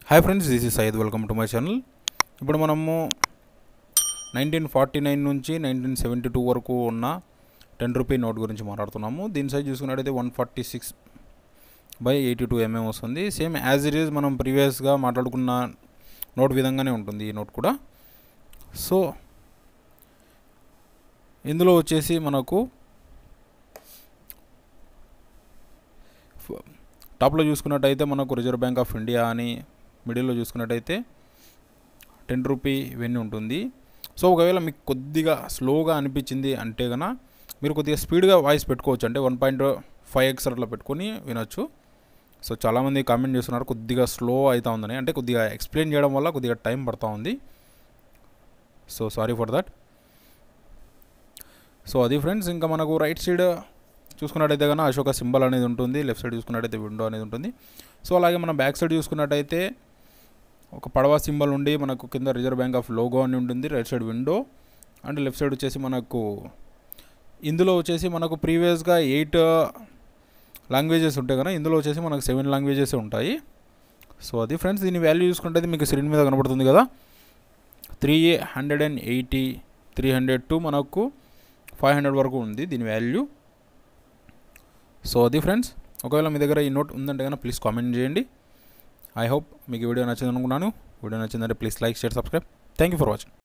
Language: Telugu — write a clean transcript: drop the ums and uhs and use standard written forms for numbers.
Hi friends, this is Syed. Welcome to my channel. ఇప్పుడు మనము 1949 నుంచి 1972 వరకు ఉన్న 10 రూపీ నోట్ గురించి మాట్లాడుతున్నాము. దీని సైజ్ చూసుకున్నట్టయితే 146/82 mm వస్తుంది. సేమ్ యాజ్ ఇట్ ఈజ్ మనం ప్రీవియస్గా మాట్లాడుకున్న నోట్ విధంగానే ఉంటుంది ఈ నోట్ కూడా. సో ఇందులో వచ్చేసి మనకు టాప్లో చూసుకున్నట్టయితే మనకు రిజర్వ్ బ్యాంక్ ఆఫ్ ఇండియా అని, మిడిల్లో చూసుకున్నట్టయితే 10 రూపీ ఇవన్నీ ఉంటుంది. సో ఒకవేళ మీకు కొద్దిగా స్లోగా అనిపించింది అంటే కనుక మీరు కొద్దిగా స్పీడ్గా వాయిస్ పెట్టుకోవచ్చు, అంటే 1.5x అట్లా పెట్టుకొని వినొచ్చు. సో చాలామంది కామెంట్ చేస్తున్నారు కొద్దిగా స్లో అవుతా ఉందని, అంటే కొద్దిగా ఎక్స్ప్లెయిన్ చేయడం వల్ల కొద్దిగా టైం పడుతూ ఉంది. So sorry for that. So అది ఫ్రెండ్స్, ఇంకా మనకు రైట్ సైడ్ చూసుకున్నట్టయితే కన్నా అశోక సింబల్ అనేది ఉంటుంది, లెఫ్ట్ సైడ్ చూసుకున్నట్టయితే విండో అనేది ఉంటుంది. సో అలాగే మన బ్యాక్ సైడ్ చూసుకున్నట్టయితే ఒక పడవ సింబల్ ఉండి మనకు కింద రిజర్వ్ బ్యాంక్ ఆఫ్ లోగో అని ఉంటుంది, right side window and left side వచ్చేసి మనకు ఇందులో వచ్చేసి మనకు ప్రీవియస్గా 8 లాంగ్వేజెస్ ఉంటాయి కదా, ఇందులో వచ్చేసి మనకు 7 లాంగ్వేజెస్ ఉంటాయి. సో అది ఫ్రెండ్స్, దీని వాల్యూ చూసుకుంటే మీకు స్క్రీన్ మీద కనబడుతుంది కదా, 380, 300 టు మనకు 500 వరకు ఉంది దీని వాల్యూ. సో అది ఫ్రెండ్స్, ఒకవేళ మీ దగ్గర ఈ నోట్ ఉందంటే కనుక ప్లీజ్ కామెంట్ చేయండి. ఐ హోప్ మీకు వీడియో నచ్చింది అనుకున్నాను. వీడియో నచ్చిందంటే please like, share, subscribe. Thank you for watching.